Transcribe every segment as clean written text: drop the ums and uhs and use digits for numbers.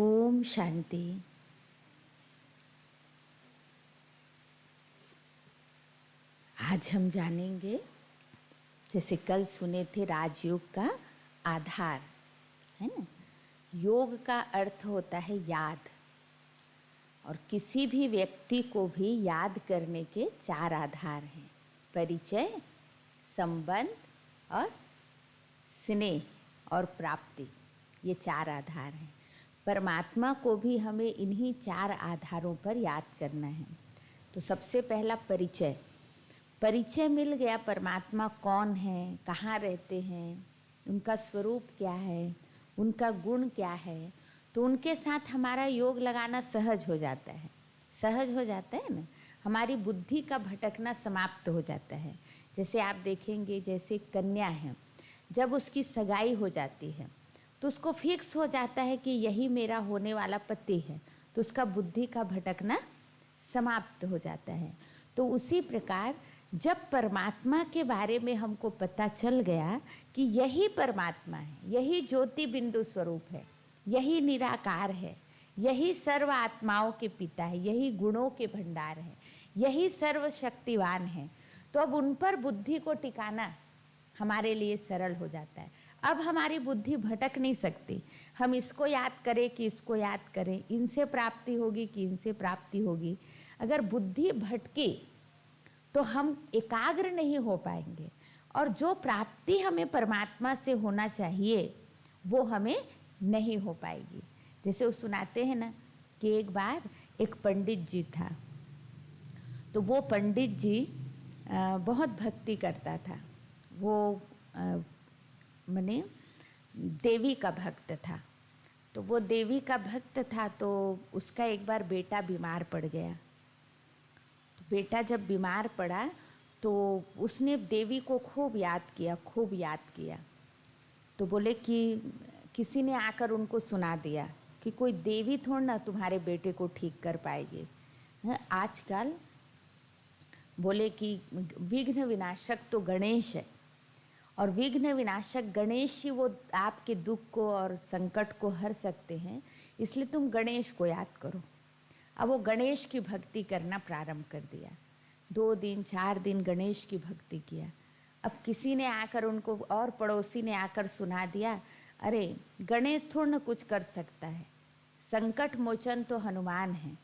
ओम शांति। आज हम जानेंगे, जैसे कल सुने थे, राजयोग का आधार है ना। योग का अर्थ होता है याद, और किसी भी व्यक्ति को भी याद करने के 4 आधार हैं: परिचय, संबंध और स्नेह और प्राप्ति। ये 4 आधार हैं। परमात्मा को भी हमें इन्हीं 4 आधारों पर याद करना है। तो सबसे पहला परिचय। परिचय मिल गया, परमात्मा कौन है, कहाँ रहते हैं, उनका स्वरूप क्या है, उनका गुण क्या है, तो उनके साथ हमारा योग लगाना सहज हो जाता है। सहज हो जाता है ना, हमारी बुद्धि का भटकना समाप्त हो जाता है। जैसे आप देखेंगे, जैसे कन्या है, जब उसकी सगाई हो जाती है तो उसको फिक्स हो जाता है कि यही मेरा होने वाला पति है, तो उसका बुद्धि का भटकना समाप्त हो जाता है। तो उसी प्रकार जब परमात्मा के बारे में हमको पता चल गया कि यही परमात्मा है, यही ज्योति बिंदु स्वरूप है, यही निराकार है, यही सर्व आत्माओं के पिता है, यही गुणों के भंडार है, यही सर्वशक्तिवान है, तो अब उन पर बुद्धि को टिकाना हमारे लिए सरल हो जाता है। अब हमारी बुद्धि भटक नहीं सकती। हम इसको याद करें कि इसको याद करें, इनसे प्राप्ति होगी कि इनसे प्राप्ति होगी। अगर बुद्धि भटकी तो हम एकाग्र नहीं हो पाएंगे, और जो प्राप्ति हमें परमात्मा से होना चाहिए वो हमें नहीं हो पाएगी। जैसे वो सुनाते हैं ना कि एक बार एक पंडित जी था, तो वो पंडित जी बहुत भक्ति करता था। वो माने देवी का भक्त था। तो वो देवी का भक्त था, तो उसका एक बार बेटा बीमार पड़ गया। तो बेटा जब बीमार पड़ा तो उसने देवी को खूब याद किया, खूब याद किया। तो बोले कि किसी ने आकर उनको सुना दिया कि कोई देवी थोड़ा ना तुम्हारे बेटे को ठीक कर पाएगी। आजकल बोले कि विघ्न विनाशक तो गणेश है, और विघ्न विनाशक गणेश ही वो आपके दुख को और संकट को हर सकते हैं, इसलिए तुम गणेश को याद करो। अब वो गणेश की भक्ति करना प्रारंभ कर दिया। 2 दिन 4 दिन गणेश की भक्ति किया। अब किसी ने आकर उनको, और पड़ोसी ने आकर सुना दिया, अरे गणेश थोड़ा ना कुछ कर सकता है, संकट मोचन तो हनुमान है,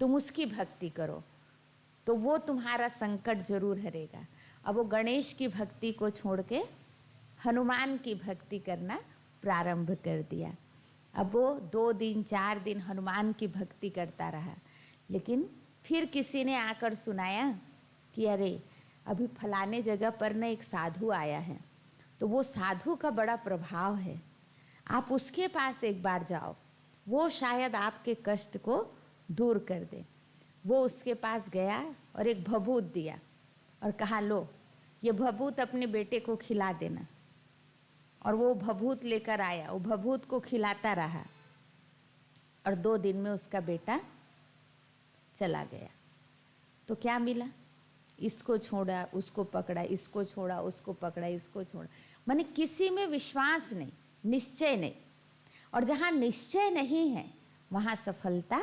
तुम उसकी भक्ति करो तो वो तुम्हारा संकट जरूर हरेगा। अब वो गणेश की भक्ति को छोड़ के हनुमान की भक्ति करना प्रारंभ कर दिया। अब वो 2 दिन 4 दिन हनुमान की भक्ति करता रहा, लेकिन फिर किसी ने आकर सुनाया कि अरे अभी फलाने जगह पर न एक साधु आया है, तो वो साधु का बड़ा प्रभाव है, आप उसके पास एक बार जाओ, वो शायद आपके कष्ट को दूर कर दे। वो उसके पास गया और एक भभूत दिया और कहा, लो ये भभूत अपने बेटे को खिला देना। और वो भभूत लेकर आया, वो भभूत को खिलाता रहा, और 2 दिन में उसका बेटा चला गया। तो क्या मिला? इसको छोड़ा उसको पकड़ा, इसको छोड़ा उसको पकड़ा, इसको छोड़ा, माने किसी में विश्वास नहीं, निश्चय नहीं। और जहाँ निश्चय नहीं है वहाँ सफलता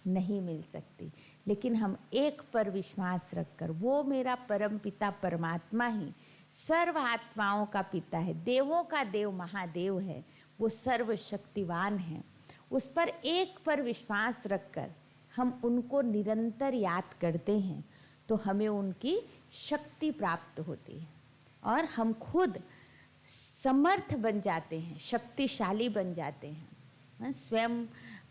नहीं मिल सकती। लेकिन हम एक पर विश्वास रखकर, वो मेरा परम पिता परमात्मा ही सर्व आत्माओं का पिता है, देवों का देव महादेव है, वो सर्वशक्तिवान है, उस पर एक पर विश्वास रखकर हम उनको निरंतर याद करते हैं, तो हमें उनकी शक्ति प्राप्त होती है और हम खुद समर्थ बन जाते हैं, शक्तिशाली बन जाते हैं। स्वयं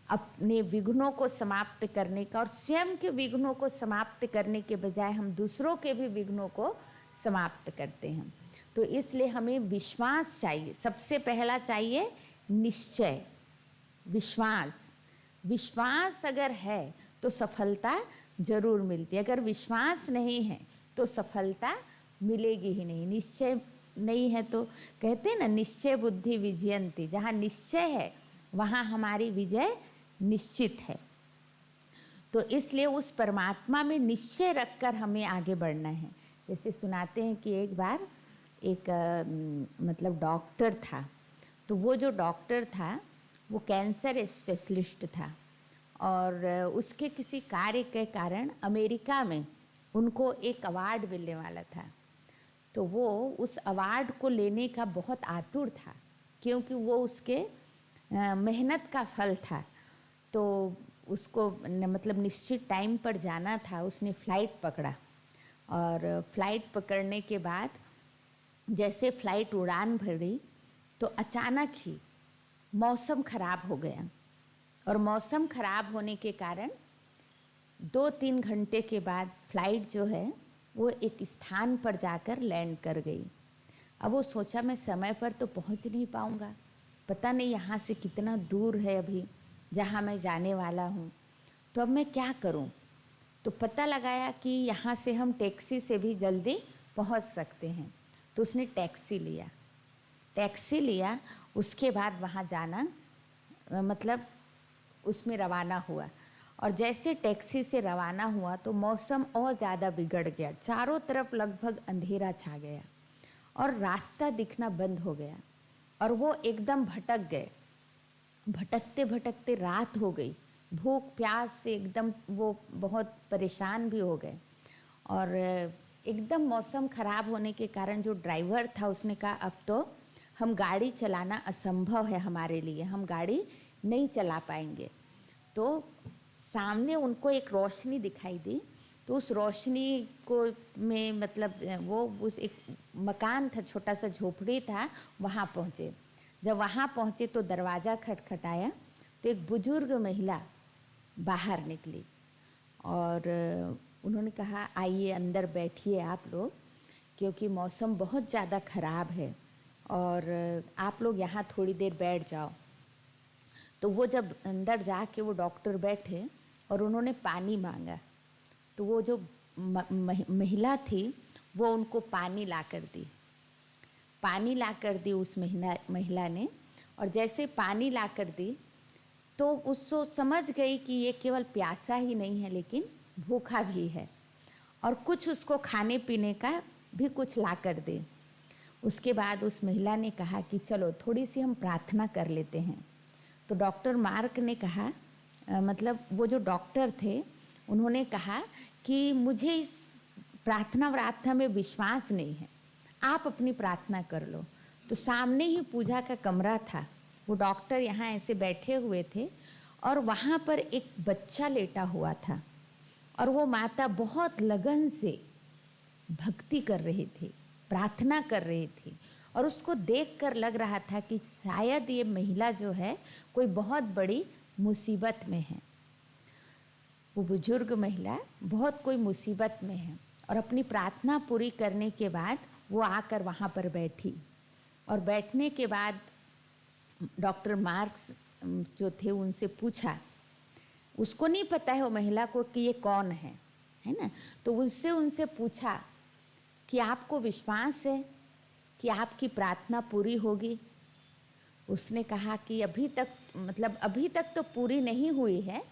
अपने विघ्नों को समाप्त करने का, और स्वयं के विघ्नों को समाप्त करने के बजाय हम दूसरों के भी विघ्नों को समाप्त करते हैं। तो इसलिए हमें विश्वास चाहिए। सबसे पहला चाहिए निश्चय, विश्वास। विश्वास अगर है तो सफलता जरूर मिलती है, अगर विश्वास नहीं है तो सफलता मिलेगी ही नहीं। निश्चय नहीं है तो कहते हैं ना, निश्चय बुद्धि विजयंती। जहाँ निश्चय है वहाँ हमारी विजय निश्चित है। तो इसलिए उस परमात्मा में निश्चय रखकर हमें आगे बढ़ना है। जैसे सुनाते हैं कि एक बार एक मतलब डॉक्टर था, तो वो जो डॉक्टर था वो कैंसर स्पेशलिस्ट था और उसके किसी कार्य के कारण अमेरिका में उनको एक अवार्ड मिलने वाला था। तो वो उस अवार्ड को लेने का बहुत आतुर था, क्योंकि वो उसके मेहनत का फल था। तो उसको मतलब निश्चित टाइम पर जाना था। उसने फ़्लाइट पकड़ा और फ्लाइट पकड़ने के बाद जैसे फ़्लाइट उड़ान भरी तो अचानक ही मौसम ख़राब हो गया और मौसम ख़राब होने के कारण 2-3 घंटे के बाद फ़्लाइट जो है वो एक स्थान पर जाकर लैंड कर गई। अब वो सोचा मैं समय पर तो पहुंच नहीं पाऊंगा, पता नहीं यहाँ से कितना दूर है अभी जहाँ मैं जाने वाला हूँ, तो अब मैं क्या करूँ। तो पता लगाया कि यहाँ से हम टैक्सी से भी जल्दी पहुँच सकते हैं। तो उसने टैक्सी लिया। उसके बाद वहाँ जाना मतलब उसमें रवाना हुआ। और जैसे टैक्सी से रवाना हुआ तो मौसम और ज़्यादा बिगड़ गया, चारों तरफ लगभग अंधेरा छा गया और रास्ता दिखना बंद हो गया और वो एकदम भटक गए। भटकते भटकते रात हो गई, भूख प्यास से एकदम वो बहुत परेशान भी हो गए। और एकदम मौसम ख़राब होने के कारण जो ड्राइवर था उसने कहा अब तो हम गाड़ी चलाना असंभव है हमारे लिए, हम गाड़ी नहीं चला पाएंगे। तो सामने उनको एक रोशनी दिखाई दी, तो उस रोशनी को में मतलब वो उस एक मकान था, छोटा सा झोपड़ी था, वहाँ पहुँचे। जब वहाँ पहुँचे तो दरवाज़ा खटखटाया तो एक बुजुर्ग महिला बाहर निकली और उन्होंने कहा आइए अंदर बैठिए आप लोग, क्योंकि मौसम बहुत ज़्यादा ख़राब है और आप लोग यहाँ थोड़ी देर बैठ जाओ। तो वो जब अंदर जाके वो डॉक्टर बैठे और उन्होंने पानी मांगा, तो वो जो महिला थी वो उनको पानी ला कर दी उस महिला ने। और जैसे पानी ला कर दी तो उसको समझ गई कि ये केवल प्यासा ही नहीं है लेकिन भूखा भी है, और कुछ उसको खाने पीने का भी कुछ ला कर दे। उसके बाद उस महिला ने कहा कि चलो थोड़ी सी हम प्रार्थना कर लेते हैं। तो डॉक्टर मार्क ने कहा मतलब वो जो डॉक्टर थे उन्होंने कहा कि मुझे इस प्रार्थना में विश्वास नहीं है, आप अपनी प्रार्थना कर लो। तो सामने ही पूजा का कमरा था, वो डॉक्टर यहाँ ऐसे बैठे हुए थे और वहाँ पर एक बच्चा लेटा हुआ था और वो माता बहुत लगन से भक्ति कर रही थी, प्रार्थना कर रही थी और उसको देखकर लग रहा था कि शायद ये महिला जो है कोई बहुत बड़ी मुसीबत में है। वो बुजुर्ग महिला बहुत कोई मुसीबत में है और अपनी प्रार्थना पूरी करने के बाद वो आकर वहाँ पर बैठी। और बैठने के बाद डॉक्टर मार्क्स जो थे उनसे पूछा, उसको नहीं पता है वो महिला को कि ये कौन है ना। तो उनसे पूछा कि आपको विश्वास है कि आपकी प्रार्थना पूरी होगी। उसने कहा कि अभी तक तो पूरी नहीं हुई है,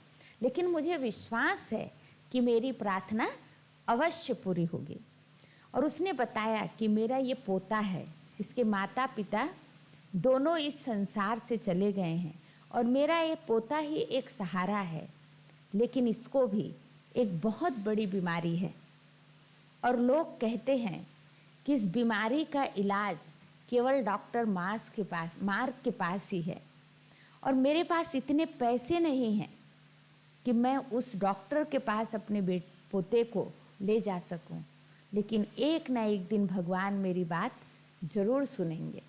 लेकिन मुझे विश्वास है कि मेरी प्रार्थना अवश्य पूरी होगी। और उसने बताया कि मेरा ये पोता है, इसके माता पिता दोनों इस संसार से चले गए हैं और मेरा ये पोता ही एक सहारा है, लेकिन इसको भी एक बहुत बड़ी बीमारी है और लोग कहते हैं कि इस बीमारी का इलाज केवल डॉक्टर मार्क के पास ही है और मेरे पास इतने पैसे नहीं हैं कि मैं उस डॉक्टर के पास अपने पोते को ले जा सकूं, लेकिन एक ना एक दिन भगवान मेरी बात जरूर सुनेंगे।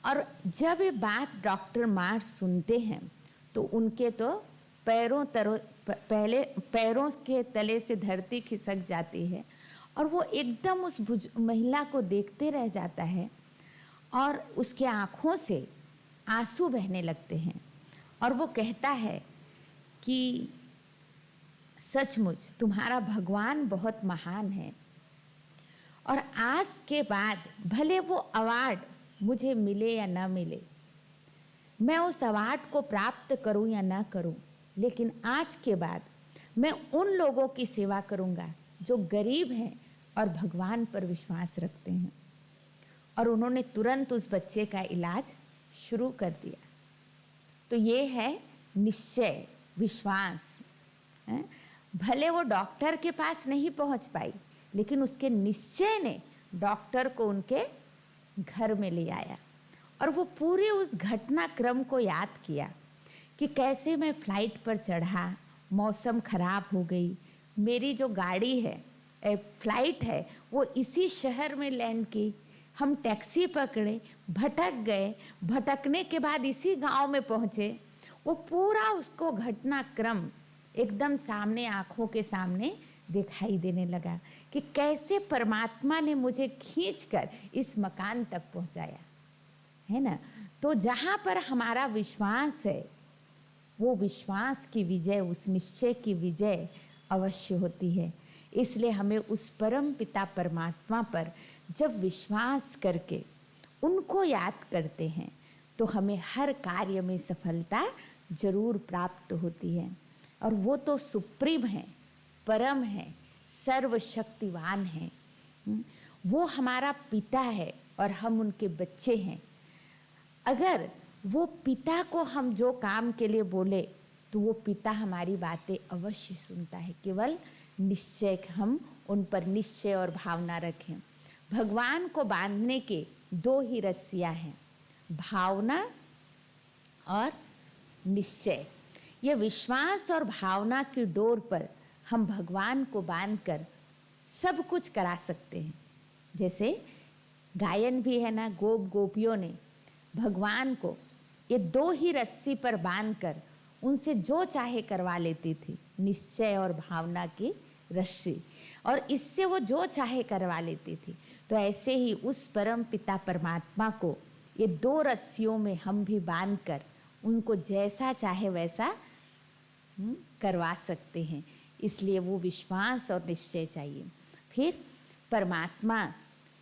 और जब ये बात डॉक्टर मार्क सुनते हैं तो उनके तो पैरों के तले से धरती खिसक जाती है और वो एकदम उस महिला को देखते रह जाता है और उसके आँखों से आंसू बहने लगते हैं और वो कहता है कि सचमुच तुम्हारा भगवान बहुत महान है और आज के बाद भले वो अवार्ड मुझे मिले या ना मिले, मैं उस अवार्ड को प्राप्त करूं या ना करूं, लेकिन आज के बाद मैं उन लोगों की सेवा करूंगा जो गरीब हैं और भगवान पर विश्वास रखते हैं। और उन्होंने तुरंत उस बच्चे का इलाज शुरू कर दिया। तो ये है निश्चय, विश्वास। भले वो डॉक्टर के पास नहीं पहुंच पाई, लेकिन उसके निश्चय ने डॉक्टर को उनके घर में ले आया और वो पूरे उस घटनाक्रम को याद किया कि कैसे मैं फ्लाइट पर चढ़ा, मौसम खराब हो गई, मेरी जो गाड़ी है, फ्लाइट है, वो इसी शहर में लैंड की, हम टैक्सी पकड़े, भटक गए, भटकने के बाद इसी गांव में पहुंचे। वो पूरा उसको घटनाक्रम एकदम सामने, आंखों के सामने दिखाई देने लगा कि कैसे परमात्मा ने मुझे खींचकर इस मकान तक पहुंचाया, है ना। तो जहाँ पर हमारा विश्वास है, वो विश्वास की विजय, उस निश्चय की विजय अवश्य होती है। इसलिए हमें उस परम पिता परमात्मा पर जब विश्वास करके उनको याद करते हैं तो हमें हर कार्य में सफलता जरूर प्राप्त होती है। और वो तो सुप्रीम है, परम है, सर्वशक्तिवान है। वो हमारा पिता है और हम उनके बच्चे हैं। अगर वो पिता को हम जो काम के लिए बोले तो वो पिता हमारी बातें अवश्य सुनता है। केवल निश्चय, हम उन पर निश्चय और भावना रखें। भगवान को बांधने के दो ही रस्सियां हैं, भावना और निश्चय। ये विश्वास और भावना की डोर पर हम भगवान को बांधकर सब कुछ करा सकते हैं। जैसे गायन भी है ना, गोप गोपियों ने भगवान को ये दो ही रस्सी पर बांधकर उनसे जो चाहे करवा लेती थी, निश्चय और भावना की रस्सी, और इससे वो जो चाहे करवा लेती थी। तो ऐसे ही उस परम पिता परमात्मा को ये दो रस्सियों में हम भी बांधकर उनको जैसा चाहे वैसा करवा सकते हैं। इसलिए वो विश्वास और निश्चय चाहिए। फिर परमात्मा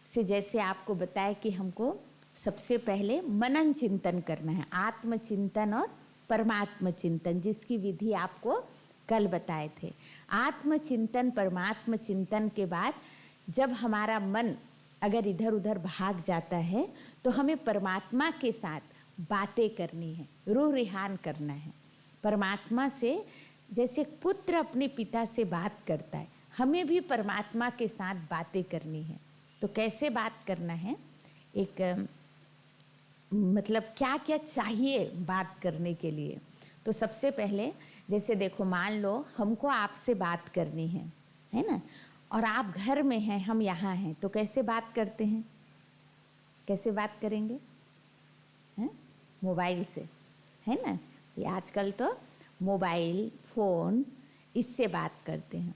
से, जैसे आपको बताया कि हमको सबसे पहले मनन चिंतन करना है, आत्मचिंतन और परमात्म चिंतन, जिसकी विधि आपको कल बताए थे। आत्मचिंतन, परमात्म चिंतन के बाद जब हमारा मन अगर इधर उधर भाग जाता है तो हमें परमात्मा के साथ बातें करनी है, रूह रिहान करना है। परमात्मा से जैसे पुत्र अपने पिता से बात करता है, हमें भी परमात्मा के साथ बातें करनी है। तो कैसे बात करना है, एक मतलब क्या क्या चाहिए बात करने के लिए। तो सबसे पहले जैसे देखो, मान लो हमको आपसे बात करनी है ना, और आप घर में हैं, हम यहाँ हैं, तो कैसे बात करते हैं, कैसे बात करेंगे, हैं? मोबाइल से, है ना। ये आजकल तो मोबाइल, फ़ोन, इससे बात करते हैं,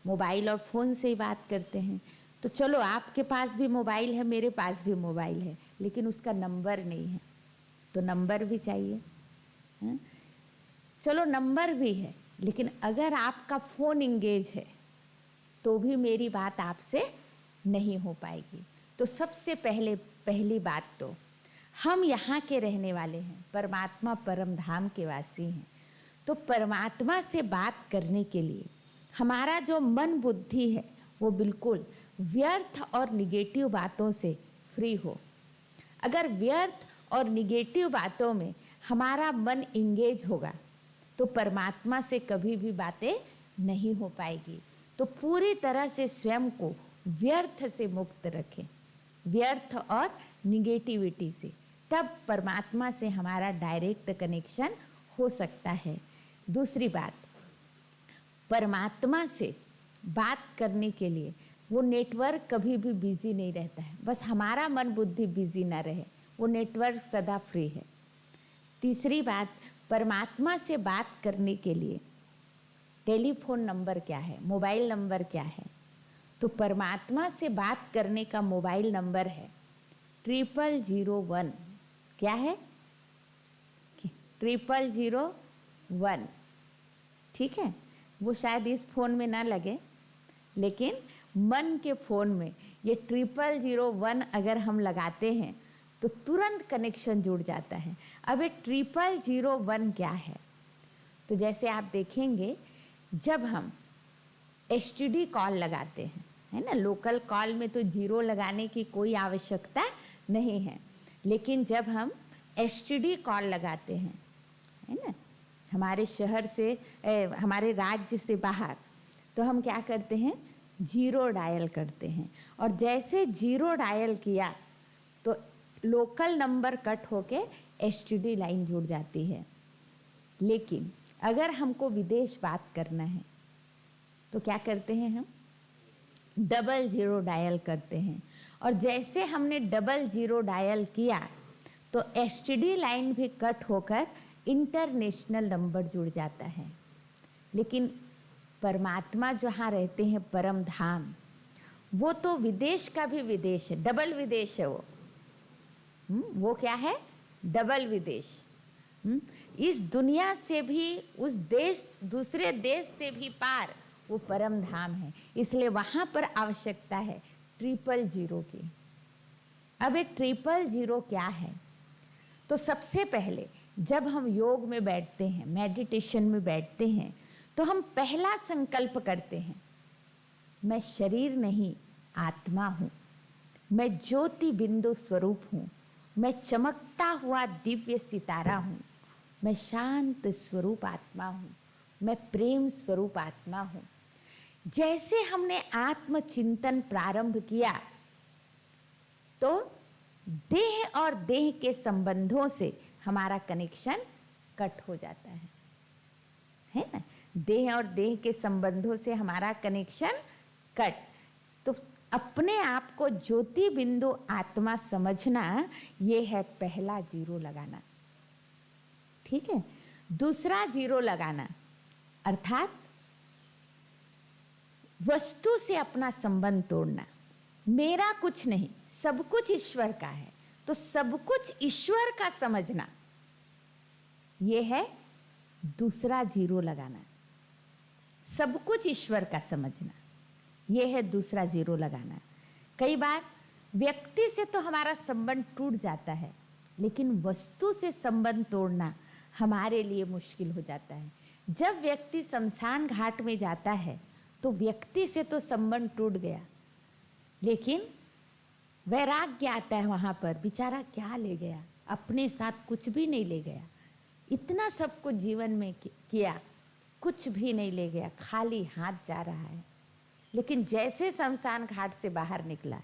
मोबाइल और फ़ोन से ही बात करते हैं। तो चलो, आपके पास भी मोबाइल है, मेरे पास भी मोबाइल है, लेकिन उसका नंबर नहीं है, तो नंबर भी चाहिए, है? चलो नंबर भी है, लेकिन अगर आपका फ़ोन इंगेज है तो भी मेरी बात आपसे नहीं हो पाएगी। तो सबसे पहली बात तो हम यहाँ के रहने वाले हैं, परमात्मा परम धाम के वासी हैं। तो परमात्मा से बात करने के लिए हमारा जो मन बुद्धि है वो बिल्कुल व्यर्थ और निगेटिव बातों से फ्री हो। अगर व्यर्थ और निगेटिव बातों में हमारा मन इंगेज होगा तो परमात्मा से कभी भी बातें नहीं हो पाएगी। तो पूरी तरह से स्वयं को व्यर्थ से मुक्त रखें, व्यर्थ और निगेटिविटी से, तब परमात्मा से हमारा डायरेक्ट कनेक्शन हो सकता है। दूसरी बात, परमात्मा से बात करने के लिए वो नेटवर्क कभी भी बिजी नहीं रहता है, बस हमारा मन बुद्धि बिजी ना रहे, वो नेटवर्क सदा फ्री है। तीसरी बात, परमात्मा से बात करने के लिए टेलीफोन नंबर क्या है, मोबाइल नंबर क्या है, तो परमात्मा से बात करने का मोबाइल नंबर है 0001। क्या है? 0001। ठीक है, वो शायद इस फोन में ना लगे, लेकिन मन के फोन में ये 0001 अगर हम लगाते हैं तो तुरंत कनेक्शन जुड़ जाता है। अब ये 0001 क्या है? तो जैसे आप देखेंगे, जब हम एसटीडी कॉल लगाते हैं, है ना, लोकल कॉल में तो जीरो लगाने की कोई आवश्यकता नहीं है, लेकिन जब हम एसटीडी कॉल लगाते हैं हमारे शहर से हमारे राज्य से बाहर, तो हम क्या करते हैं, 0 डायल करते हैं। और जैसे 0 डायल किया तो लोकल नंबर कट होके एसटीडी लाइन जुड़ जाती है। लेकिन अगर हमको विदेश बात करना है तो क्या करते हैं, हम 00 डायल करते हैं। और जैसे हमने 00 डायल किया तो एसटीडी लाइन भी कट होकर इंटरनेशनल नंबर जुड़ जाता है। लेकिन परमात्मा जहाँ रहते हैं, परम धाम, वो तो विदेश का भी विदेश है, डबल विदेश है वो क्या है, डबल विदेश। इस दुनिया से भी, उस देश, दूसरे देश से भी पार वो परम धाम है। इसलिए वहाँ पर आवश्यकता है 000 की। अब ये 000 क्या है? तो सबसे पहले जब हम योग में बैठते हैं, मेडिटेशन में बैठते हैं, तो हम पहला संकल्प करते हैं, मैं शरीर नहीं आत्मा हूँ, मैं ज्योति बिंदु स्वरूप हूँ, मैं चमकता हुआ दिव्य सितारा हूँ, मैं शांत स्वरूप आत्मा हूँ, मैं प्रेम स्वरूप आत्मा हूँ। जैसे हमने आत्मचिंतन प्रारंभ किया तो देह और देह के संबंधों से हमारा कनेक्शन कट हो जाता है ना। देह और देह के संबंधों से हमारा कनेक्शन कट। तो अपने आप को ज्योति बिंदु आत्मा समझना, ये है पहला 0 लगाना। ठीक है। दूसरा 0 लगाना अर्थात वस्तु से अपना संबंध तोड़ना। मेरा कुछ नहीं, सब कुछ ईश्वर का है, तो सब कुछ ईश्वर का समझना, यह है दूसरा 0 लगाना। सब कुछ ईश्वर का समझना, यह है दूसरा 0 लगाना। कई बार व्यक्ति से तो हमारा संबंध टूट जाता है, लेकिन वस्तु से संबंध तोड़ना हमारे लिए मुश्किल हो जाता है। जब व्यक्ति शमशान घाट में जाता है तो व्यक्ति से तो संबंध टूट गया, लेकिन वैराग्य आता है वहां पर, बेचारा क्या ले गया, अपने साथ कुछ भी नहीं ले गया, इतना सब कुछ जीवन में किया, कुछ भी नहीं ले गया, खाली हाथ जा रहा है। लेकिन जैसे शमशान घाट से बाहर निकला,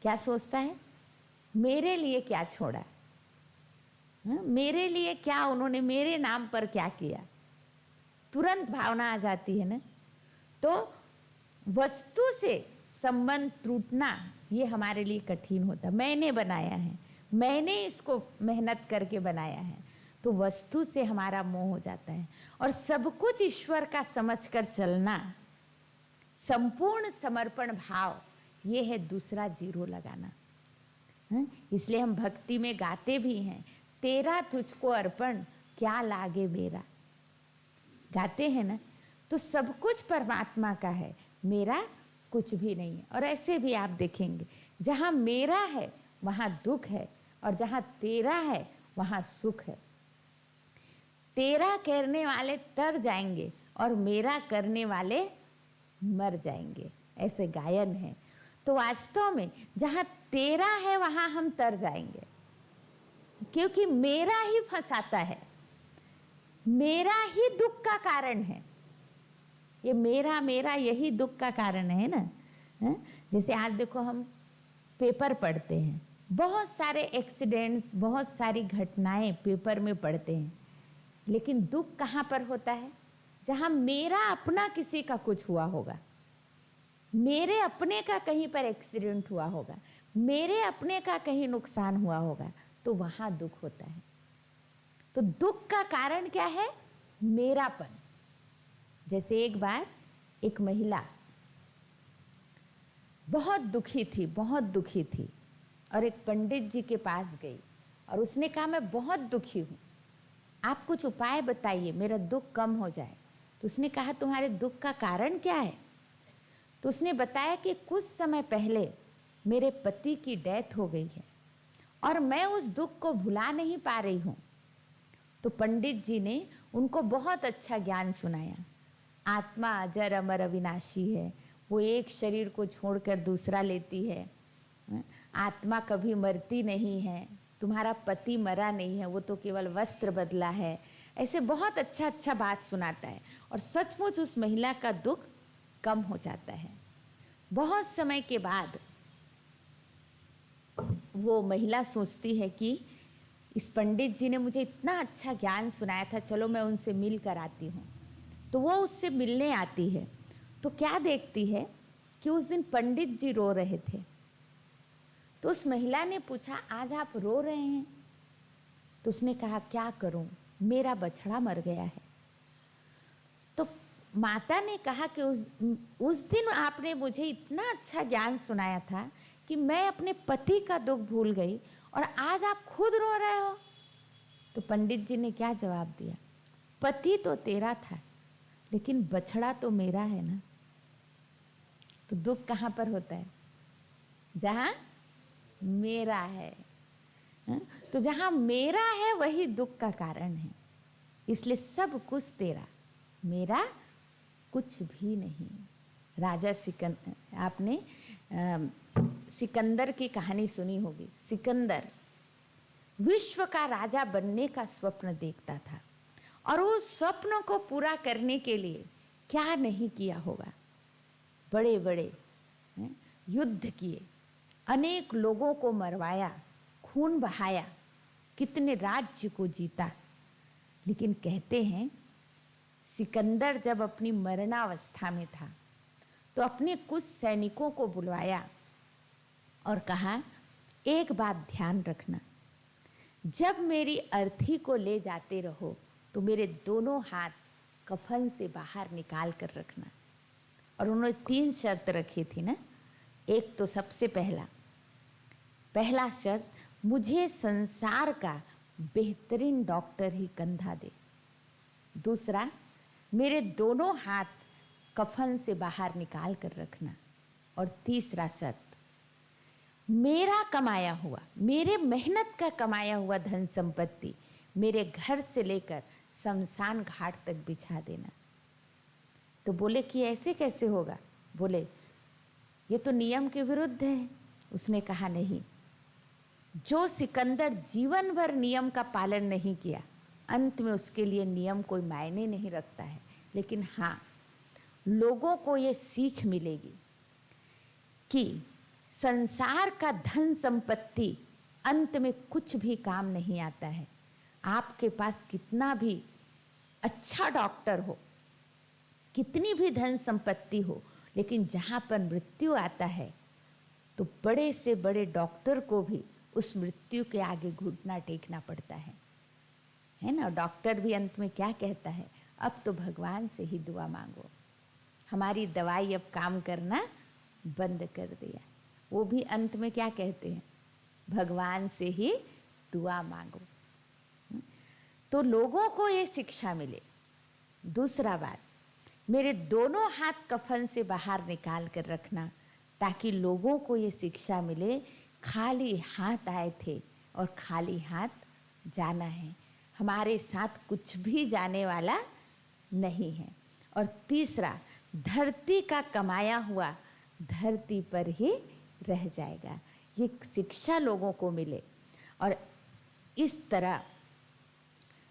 क्या सोचता है, मेरे लिए क्या छोड़ा, मेरे लिए क्या उन्होंने मेरे नाम पर क्या किया, तुरंत भावना आ जाती है ना। तो वस्तु से संबंध टूटना ये हमारे लिए कठिन होता। मैंने बनाया है, मैंने इसको मेहनत करके बनाया है, तो वस्तु से हमारा मोह हो जाता है। और सब कुछ ईश्वर का समझकर चलना, संपूर्ण समर्पण भाव, ये है दूसरा 0 लगाना। इसलिए हम भक्ति में गाते भी हैं, तेरा तुझको अर्पण क्या लागे मेरा, गाते हैं ना। तो सब कुछ परमात्मा का है, मेरा कुछ भी नहीं है। और ऐसे भी आप देखेंगे, जहाँ मेरा है वहाँ दुख है, और जहाँ तेरा है वहाँ सुख है। तेरा करने वाले तर जाएंगे और मेरा करने वाले मर जाएंगे, ऐसे गायन है। तो वास्तव में जहाँ तेरा है वहाँ हम तर जाएंगे, क्योंकि मेरा ही फंसाता है, मेरा ही दुख का कारण है। ये मेरा मेरा यही दुख का कारण है ना। जैसे आज देखो, हम पेपर पढ़ते हैं, बहुत सारे एक्सीडेंट्स, बहुत सारी घटनाएं पेपर में पढ़ते हैं, लेकिन दुख कहाँ पर होता है, जहाँ मेरा अपना किसी का कुछ हुआ होगा, मेरे अपने का कहीं पर एक्सीडेंट हुआ होगा, मेरे अपने का कहीं नुकसान हुआ होगा, तो वहाँ दुख होता है। तो दुख का कारण क्या है, मेरापन। जैसे एक बार एक महिला बहुत दुखी थी, बहुत दुखी थी, और एक पंडित जी के पास गई और उसने कहा, मैं बहुत दुखी हूँ, आप कुछ उपाय बताइए, मेरा दुख कम हो जाए। तो उसने कहा, तुम्हारे दुख का कारण क्या है? तो उसने बताया कि कुछ समय पहले मेरे पति की डेथ हो गई है और मैं उस दुख को भुला नहीं पा रही हूँ। तो पंडित जी ने उनको बहुत अच्छा ज्ञान सुनाया। आत्मा अजर अमर अविनाशी है, वो एक शरीर को छोड़कर दूसरा लेती है, आत्मा कभी मरती नहीं है, तुम्हारा पति मरा नहीं है, वो तो केवल वस्त्र बदला है, ऐसे बहुत अच्छा अच्छा बात सुनाता है और सचमुच उस महिला का दुख कम हो जाता है। बहुत समय के बाद वो महिला सोचती है कि इस पंडित जी ने मुझे इतना अच्छा ज्ञान सुनाया था, चलो मैं उनसे मिल कर आती हूँ। तो वो उससे मिलने आती है तो क्या देखती है कि उस दिन पंडित जी रो रहे थे। तो उस महिला ने पूछा, आज आप रो रहे हैं? तो उसने कहा, क्या करूं, मेरा बछड़ा मर गया है। तो माता ने कहा कि उस दिन आपने मुझे इतना अच्छा ज्ञान सुनाया था कि मैं अपने पति का दुख भूल गई और आज आप खुद रो रहे हो। तो पंडित जी ने क्या जवाब दिया, पति तो तेरा था लेकिन बछड़ा तो मेरा है ना। तो दुख कहाँ पर होता है? जहाँ मेरा है। तो जहाँ मेरा है वही दुख का कारण है। इसलिए सब कुछ तेरा, मेरा कुछ भी नहीं। राजा सिकंदर, आपने सिकंदर की कहानी सुनी होगी। सिकंदर विश्व का राजा बनने का स्वप्न देखता था और उस स्वप्न को पूरा करने के लिए क्या नहीं किया होगा। बड़े बड़े युद्ध किए, अनेक लोगों को मरवाया, खून बहाया, कितने राज्य को जीता। लेकिन कहते हैं सिकंदर जब अपनी मरणावस्था में था तो अपने कुछ सैनिकों को बुलवाया और कहा, एक बात ध्यान रखना, जब मेरी अर्थी को ले जाते रहो तो मेरे दोनों हाथ कफन से बाहर निकाल कर रखना। और उन्होंने 3 शर्त रखी थी ना। एक तो सबसे पहला शर्त, मुझे संसार का बेहतरीन डॉक्टर ही कंधा दे। दूसरा, मेरे दोनों हाथ कफन से बाहर निकाल कर रखना। और तीसरा शर्त, मेरा कमाया हुआ, मेरे मेहनत का कमाया हुआ धन संपत्ति मेरे घर से लेकर शमशान घाट तक बिछा देना। तो बोले कि ऐसे कैसे होगा? बोले ये तो नियम के विरुद्ध है। उसने कहा, नहीं, जो सिकंदर जीवन भर नियम का पालन नहीं किया, अंत में उसके लिए नियम कोई मायने नहीं रखता है। लेकिन हाँ, लोगों को ये सीख मिलेगी कि संसार का धन संपत्ति अंत में कुछ भी काम नहीं आता है। आपके पास कितना भी अच्छा डॉक्टर हो, कितनी भी धन संपत्ति हो, लेकिन जहाँ पर मृत्यु आता है तो बड़े से बड़े डॉक्टर को भी उस मृत्यु के आगे घुटना टेकना पड़ता है ना। डॉक्टर भी अंत में क्या कहता है, अब तो भगवान से ही दुआ मांगो, हमारी दवाई अब काम करना बंद कर दिया। वो भी अंत में क्या कहते हैं, भगवान से ही दुआ मांगो। तो लोगों को ये शिक्षा मिले। दूसरा बात, मेरे दोनों हाथ कफन से बाहर निकाल कर रखना, ताकि लोगों को ये शिक्षा मिले, खाली हाथ आए थे और खाली हाथ जाना है, हमारे साथ कुछ भी जाने वाला नहीं है। और तीसरा, धरती का कमाया हुआ धरती पर ही रह जाएगा। ये शिक्षा लोगों को मिले। और इस तरह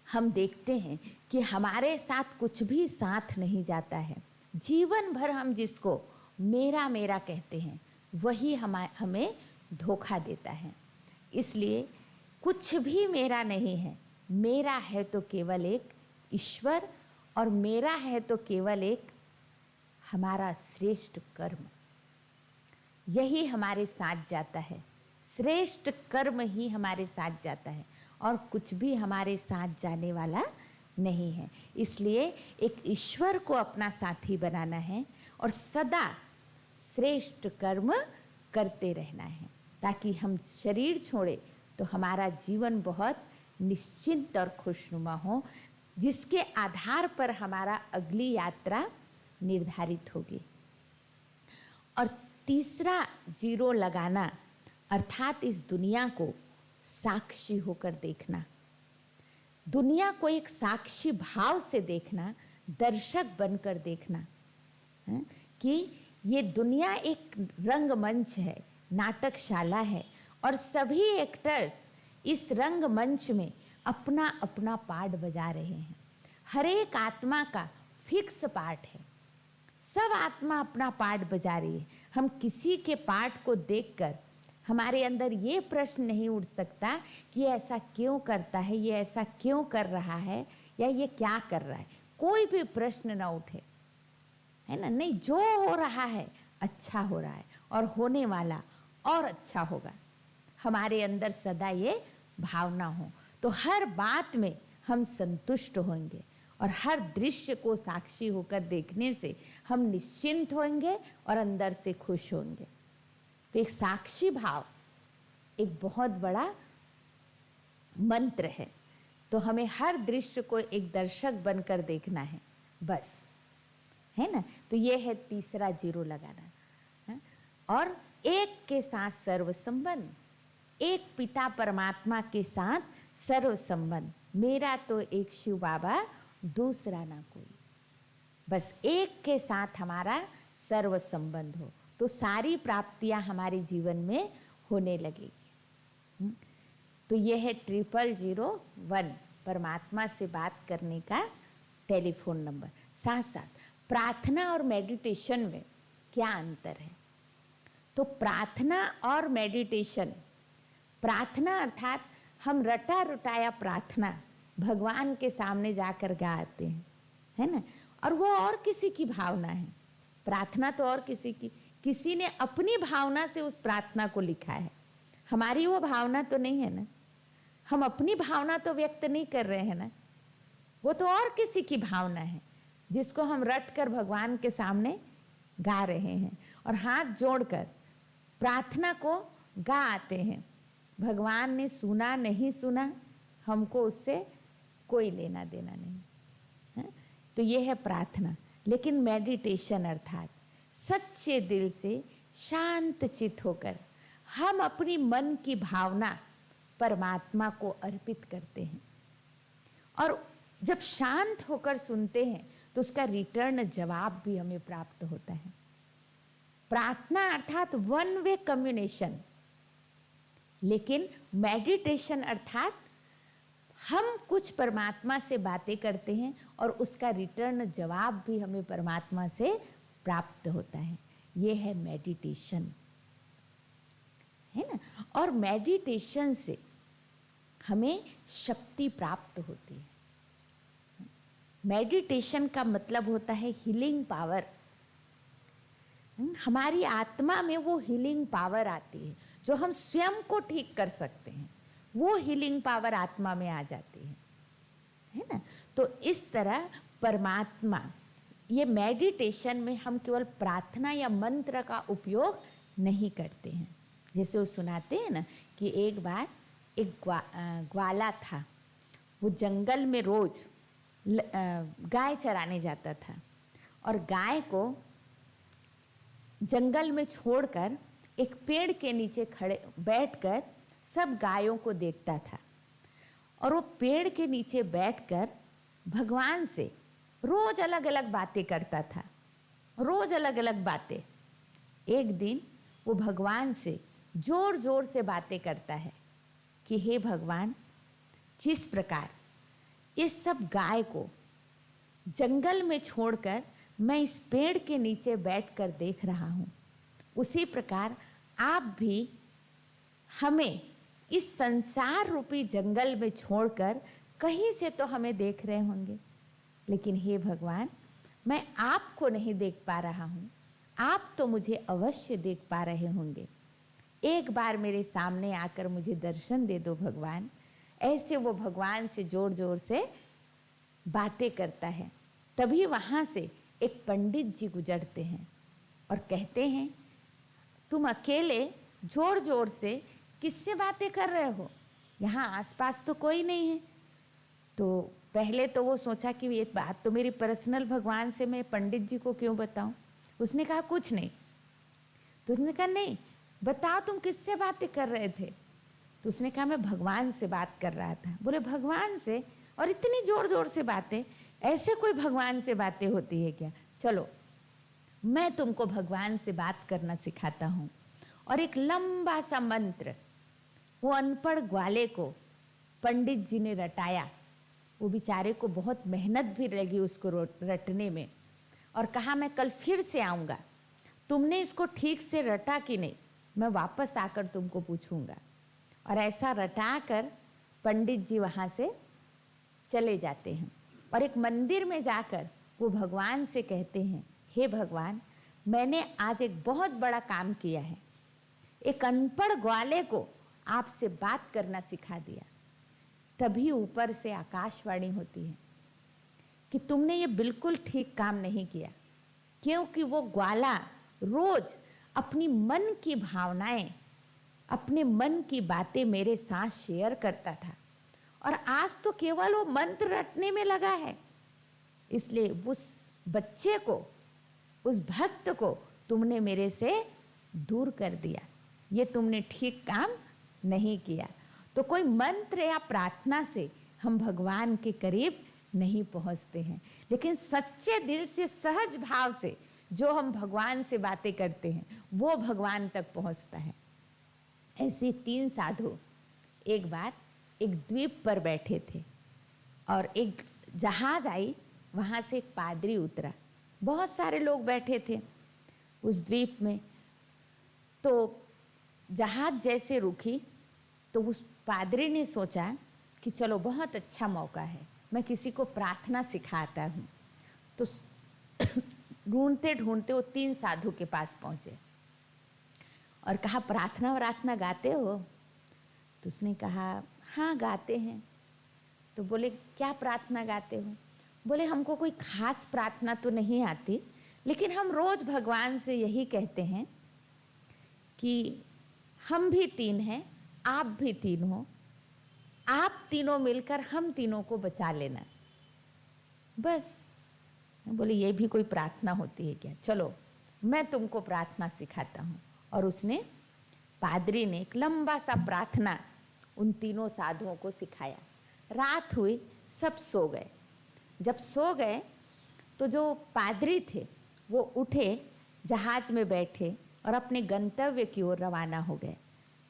हम देखते हैं कि हमारे साथ कुछ भी साथ नहीं जाता है। जीवन भर हम जिसको मेरा मेरा कहते हैं वही हमें धोखा देता है। इसलिए कुछ भी मेरा नहीं है, मेरा है तो केवल एक ईश्वर, और मेरा है तो केवल एक हमारा श्रेष्ठ कर्म। यही हमारे साथ जाता है, श्रेष्ठ कर्म ही हमारे साथ जाता है, और कुछ भी हमारे साथ जाने वाला नहीं है। इसलिए एक ईश्वर को अपना साथी बनाना है और सदा श्रेष्ठ कर्म करते रहना है, ताकि हम शरीर छोड़े तो हमारा जीवन बहुत निश्चिंत और खुशनुमा हो, जिसके आधार पर हमारा अगली यात्रा निर्धारित होगी। और तीसरा जीरो लगाना, अर्थात इस दुनिया को साक्षी होकर देखना, दुनिया को एक साक्षी भाव से देखना, दर्शक बनकर देखना है? कि ये दुनिया एक रंगमंच है, नाटकशाला है, और सभी एक्टर्स इस रंगमंच में अपना अपना पार्ट बजा रहे हैं। हर एक आत्मा का फिक्स पार्ट है, सब आत्मा अपना पार्ट बजा रही है। हम किसी के पार्ट को देखकर हमारे अंदर ये प्रश्न नहीं उठ सकता कि ये ऐसा क्यों करता है, ये ऐसा क्यों कर रहा है, या ये क्या कर रहा है। कोई भी प्रश्न ना उठे, है ना। नहीं, जो हो रहा है अच्छा हो रहा है और होने वाला और अच्छा होगा। हमारे अंदर सदा ये भावना हो तो हर बात में हम संतुष्ट होंगे और हर दृश्य को साक्षी होकर देखने से हम निश्चिंत होंगे और अंदर से खुश होंगे। तो एक साक्षी भाव एक बहुत बड़ा मंत्र है। तो हमें हर दृश्य को एक दर्शक बनकर देखना है, बस, है ना। तो ये है तीसरा जीरो लगाना है। और एक के साथ सर्व संबंध, एक पिता परमात्मा के साथ सर्व संबंध। मेरा तो एक शिव बाबा, दूसरा ना कोई। बस एक के साथ हमारा सर्व संबंध हो तो सारी प्राप्तियां हमारे जीवन में होने लगेगी। तो यह है 0001 परमात्मा से बात करने का टेलीफोन नंबर। साथ साथ प्रार्थना और मेडिटेशन में क्या अंतर है? तो प्रार्थना और मेडिटेशन, प्रार्थना अर्थात हम रटा रुटाया प्रार्थना भगवान के सामने जाकर गाते हैं, है ना। और वो और किसी की भावना है, प्रार्थना तो और किसी की, किसी ने अपनी भावना से उस प्रार्थना को लिखा है, हमारी वो भावना तो नहीं है ना। हम अपनी भावना तो व्यक्त नहीं कर रहे हैं ना, वो तो और किसी की भावना है जिसको हम रट कर भगवान के सामने गा रहे हैं और हाथ जोड़कर प्रार्थना को गा आते हैं। भगवान ने सुना नहीं सुना, हमको उससे कोई लेना देना नहीं है। तो ये है प्रार्थना। लेकिन मेडिटेशन अर्थात सच्चे दिल से शांत चित होकर हम अपनी मन की भावना परमात्मा को अर्पित करते हैं और जब शांत होकर सुनते हैं तो उसका रिटर्न जवाब भी हमें प्राप्त होता है। प्रार्थना अर्थात वन वे कम्युनिकेशन, लेकिन मेडिटेशन अर्थात हम कुछ परमात्मा से बातें करते हैं और उसका रिटर्न जवाब भी हमें परमात्मा से प्राप्त होता है। ये है मेडिटेशन, है ना। और मेडिटेशन से हमें शक्ति प्राप्त होती है। मेडिटेशन का मतलब होता है हीलिंग पावर। हमारी आत्मा में वो हीलिंग पावर आती है जो हम स्वयं को ठीक कर सकते हैं, वो हीलिंग पावर आत्मा में आ जाती है ना। तो इस तरह परमात्मा, ये मेडिटेशन में हम केवल प्रार्थना या मंत्र का उपयोग नहीं करते हैं। जैसे वो सुनाते हैं ना कि एक बार एक ग्वाला था, वो जंगल में रोज गाय चराने जाता था और गाय को जंगल में छोड़कर एक पेड़ के नीचे खड़े बैठकर सब गायों को देखता था और वो पेड़ के नीचे बैठकर भगवान से रोज अलग अलग बातें करता था, रोज अलग अलग बातें। एक दिन वो भगवान से जोर जोर से बातें करता है कि हे भगवान, जिस प्रकार इस सब गाय को जंगल में छोड़कर मैं इस पेड़ के नीचे बैठकर देख रहा हूँ, उसी प्रकार आप भी हमें इस संसार रूपी जंगल में छोड़कर कहीं से तो हमें देख रहे होंगे, लेकिन हे भगवान, मैं आपको नहीं देख पा रहा हूँ, आप तो मुझे अवश्य देख पा रहे होंगे। एक बार मेरे सामने आकर मुझे दर्शन दे दो भगवान। ऐसे वो भगवान से जोर जोर से बातें करता है। तभी वहाँ से एक पंडित जी गुजरते हैं और कहते हैं, तुम अकेले जोर जोर से किससे बातें कर रहे हो? यहाँ आसपास तो कोई नहीं है। तो पहले तो वो सोचा कि ये बात तो मेरी पर्सनल भगवान से मैं पंडित जी को क्यों बताऊं। उसने कहा कुछ नहीं। तो उसने कहा नहीं, बताओ तुम किससे बातें कर रहे थे? तो उसने कहा मैं भगवान से बात कर रहा था। बोले भगवान से? और इतनी जोर जोर से बातें, ऐसे कोई भगवान से बातें होती है क्या? चलो मैं तुमको भगवान से बात करना सिखाता हूँ। और एक लंबा सा मंत्र वो अनपढ़ ग्वाले को पंडित जी ने रटाया। वो बेचारे को बहुत मेहनत भी लगी उसको रटने में, और कहा मैं कल फिर से आऊँगा, तुमने इसको ठीक से रटा कि नहीं, मैं वापस आकर तुमको पूछूंगा। और ऐसा रटा कर पंडित जी वहाँ से चले जाते हैं और एक मंदिर में जाकर वो भगवान से कहते हैं, हे भगवान, मैंने आज एक बहुत बड़ा काम किया है। एक अनपढ़ ग्वाले को आपसे बात करना सिखा दिया। तभी ऊपर से आकाशवाणी होती है कि तुमने ये बिल्कुल ठीक काम नहीं किया, क्योंकि वो ग्वाला रोज अपनी मन की भावनाएं, अपने मन की बातें मेरे साथ शेयर करता था, और आज तो केवल वो मंत्र रटने में लगा है। इसलिए उस बच्चे को, उस भक्त को तुमने मेरे से दूर कर दिया। ये तुमने ठीक काम नहीं किया। तो कोई मंत्र या प्रार्थना से हम भगवान के करीब नहीं पहुंचते हैं, लेकिन सच्चे दिल से, सहज भाव से जो हम भगवान से बातें करते हैं वो भगवान तक पहुंचता है। ऐसे 3 साधु एक बार एक द्वीप पर बैठे थे और एक जहाज आई, वहाँ से एक पादरी उतरा। बहुत सारे लोग बैठे थे उस द्वीप में। तो जहाज जैसे रुकी तो उस पादरी ने सोचा कि चलो बहुत अच्छा मौका है, मैं किसी को प्रार्थना सिखाता हूँ। तो ढूंढते ढूंढते वो 3 साधु के पास पहुँचे और कहा, प्रार्थना वरार्थना गाते हो? तो उसने कहा, हाँ गाते हैं। तो बोले, क्या प्रार्थना गाते हो? बोले, हमको कोई खास प्रार्थना तो नहीं आती, लेकिन हम रोज भगवान से यही कहते हैं कि हम भी 3 हैं, आप भी 3 हो, आप तीनों मिलकर हम तीनों को बचा लेना, बस। बोले, ये भी कोई प्रार्थना होती है क्या? चलो मैं तुमको प्रार्थना सिखाता हूँ। और उसने, पादरी ने एक लंबा सा प्रार्थना उन तीनों साधुओं को सिखाया। रात हुई, सब सो गए। जब सो गए तो जो पादरी थे वो उठे, जहाज में बैठे और अपने गंतव्य की ओर रवाना हो गए।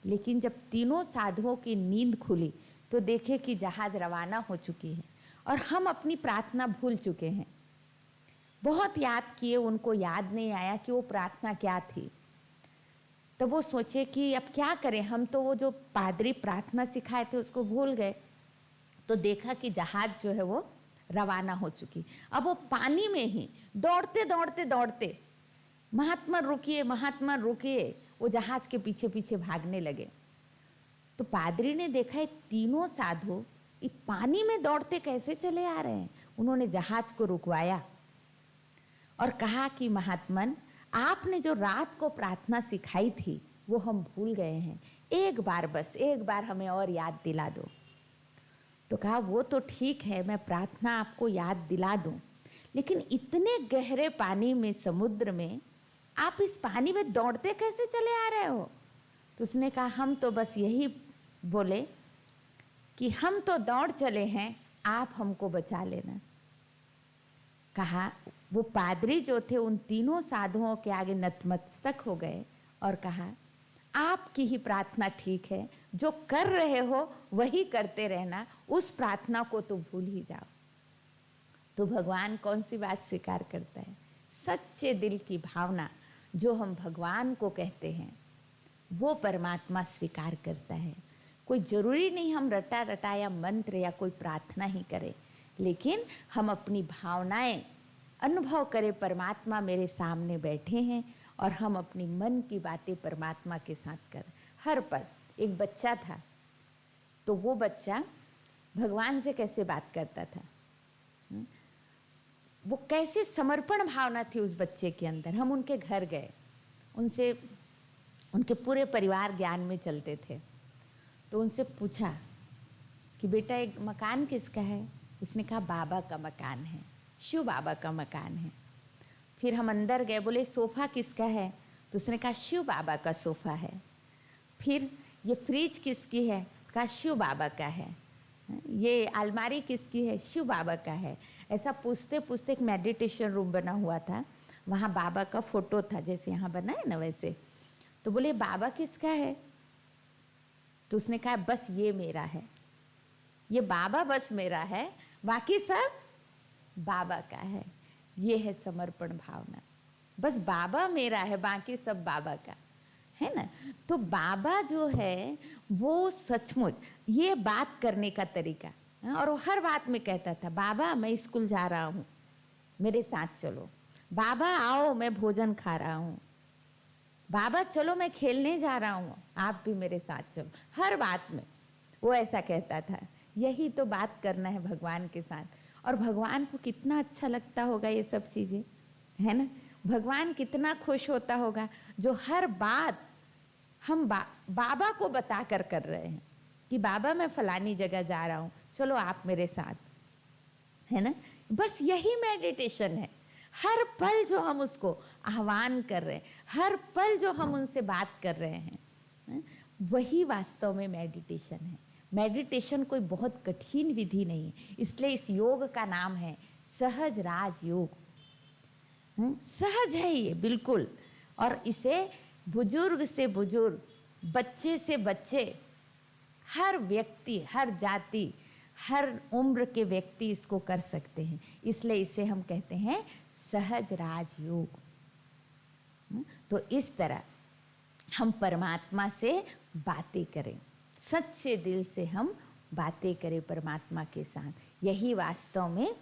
लेकिन जब तीनों साधुओं की नींद खुली तो देखे कि जहाज रवाना हो चुकी है और हम अपनी प्रार्थना भूल चुके हैं। बहुत याद किए, उनको याद नहीं आया कि वो प्रार्थना क्या थी। तो वो सोचे कि अब क्या करें, हम तो वो जो पादरी प्रार्थना सिखाए थे उसको भूल गए। तो देखा कि जहाज जो है वो रवाना हो चुकी। अब वो पानी में ही दौड़ते दौड़ते दौड़ते, महात्मा रुकिए, महात्मा रुकिए, वो जहाज के पीछे पीछे भागने लगे। तो पादरी ने देखा ये तीनों साधु इस पानी में दौड़ते कैसे चले आ रहे हैं। उन्होंने जहाज को रुकवाया और कहा कि महात्मन, आपने जो रात को प्रार्थना सिखाई थी वो हम भूल गए हैं, एक बार, बस एक बार हमें और याद दिला दो। तो कहा, वो तो ठीक है, मैं प्रार्थना आपको याद दिला दूं, लेकिन इतने गहरे पानी में, समुद्र में, आप इस पानी में दौड़ते कैसे चले आ रहे हो? तो उसने कहा, हम तो बस यही बोले कि हम तो दौड़ चले हैं, आप हमको बचा लेना। कहा, वो पादरी जो थे उन तीनों साधुओं के आगे नतमस्तक हो गए और कहा, आपकी ही प्रार्थना ठीक है, जो कर रहे हो वही करते रहना, उस प्रार्थना को तो भूल ही जाओ। तो भगवान कौन सी बात स्वीकार करता है? सच्चे दिल की भावना जो हम भगवान को कहते हैं वो परमात्मा स्वीकार करता है। कोई जरूरी नहीं हम रटा रटाया मंत्र या कोई प्रार्थना ही करें, लेकिन हम अपनी भावनाएं अनुभव करें, परमात्मा मेरे सामने बैठे हैं और हम अपनी मन की बातें परमात्मा के साथ करें। हर पल एक बच्चा था, तो वो बच्चा भगवान से कैसे बात करता था, वो कैसे समर्पण भावना थी उस बच्चे के अंदर। हम उनके घर गए, उनसे, उनके पूरे परिवार ज्ञान में चलते थे, तो उनसे पूछा कि बेटा एक मकान किसका है? उसने कहा, बाबा का मकान है, शिव बाबा का मकान है। फिर हम अंदर गए, बोले सोफ़ा किसका है? तो उसने कहा, शिव बाबा का सोफ़ा है। फिर ये फ्रिज किसकी है? कहा, शिव बाबा का है। ये अलमारी किसकी है? शिव बाबा का है। ऐसा पूछते पूछते एक मेडिटेशन रूम बना हुआ था, वहाँ बाबा का फोटो था, जैसे यहाँ बना है ना वैसे। तो बोले बाबा किसका है? तो उसने कहा, बस ये मेरा है। ये बाबा बस मेरा है, बाकी सब बाबा का है। ये है समर्पण भावना। बस बाबा मेरा है, बाकी सब बाबा का है ना। तो बाबा जो है वो सचमुच ये बात करने का तरीका, और वो हर बात में कहता था, बाबा मैं स्कूल जा रहा हूँ, मेरे साथ चलो। बाबा आओ, मैं भोजन खा रहा हूँ। बाबा चलो, मैं खेलने जा रहा हूँ, आप भी मेरे साथ चलो। हर बात में वो ऐसा कहता था। यही तो बात करना है भगवान के साथ। और भगवान को कितना अच्छा लगता होगा ये सब चीज़ें, है ना। भगवान कितना खुश होता होगा जो हर बात हम बाबा को बता कर रहे हैं कि बाबा मैं फलानी जगह जा रहा हूँ, चलो आप मेरे साथ, है ना। बस यही मेडिटेशन है। हर पल जो हम उसको आह्वान कर रहे हैं, हर पल जो हम उनसे बात कर रहे हैं, वही वास्तव में मेडिटेशन है। मेडिटेशन कोई बहुत कठिन विधि नहीं है, इसलिए इस योग का नाम है सहज राज योग। सहज है ये बिल्कुल। और इसे बुजुर्ग से बुजुर्ग, बच्चे से बच्चे, हर व्यक्ति, हर जाति, हर उम्र के व्यक्ति इसको कर सकते हैं। इसलिए इसे हम कहते हैं सहज राज योग। तो इस तरह हम परमात्मा से बातें करें, सच्चे दिल से हम बातें करें परमात्मा के साथ। यही वास्तव में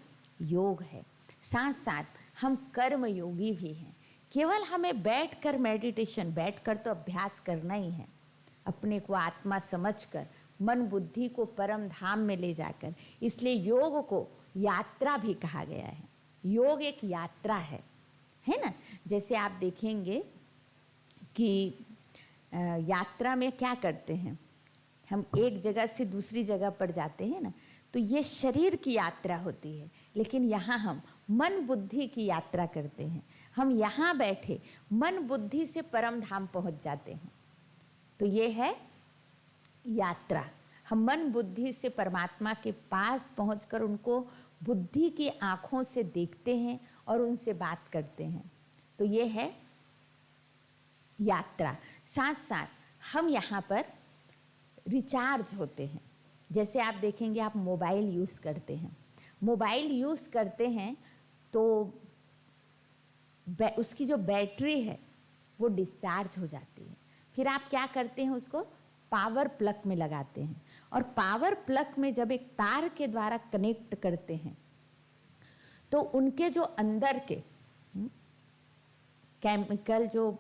योग है। साथ साथ हम कर्म योगी भी हैं। केवल हमें बैठकर मेडिटेशन, बैठकर तो अभ्यास करना ही है, अपने को आत्मा समझकर मन बुद्धि को परम धाम में ले जाकर। इसलिए योग को यात्रा भी कहा गया है। योग एक यात्रा है ना। जैसे आप देखेंगे कि यात्रा में क्या करते हैं, हम एक जगह से दूसरी जगह पर जाते हैं ना, तो ये शरीर की यात्रा होती है। लेकिन यहाँ हम मन बुद्धि की यात्रा करते हैं। हम यहाँ बैठे मन बुद्धि से परम धाम पहुँच जाते हैं। तो ये है यात्रा। हम मन बुद्धि से परमात्मा के पास पहुंचकर उनको बुद्धि की आंखों से देखते हैं और उनसे बात करते हैं। तो ये है यात्रा। साथ साथ हम यहाँ पर रिचार्ज होते हैं। जैसे आप देखेंगे, आप मोबाइल यूज़ करते हैं, मोबाइल यूज़ करते हैं तो उसकी जो बैटरी है वो डिस्चार्ज हो जाती है। फिर आप क्या करते हैं, उसको पावर प्लग में लगाते हैं। और पावर प्लग में जब एक तार के द्वारा कनेक्ट करते हैं तो उनके जो अंदर के केमिकल जो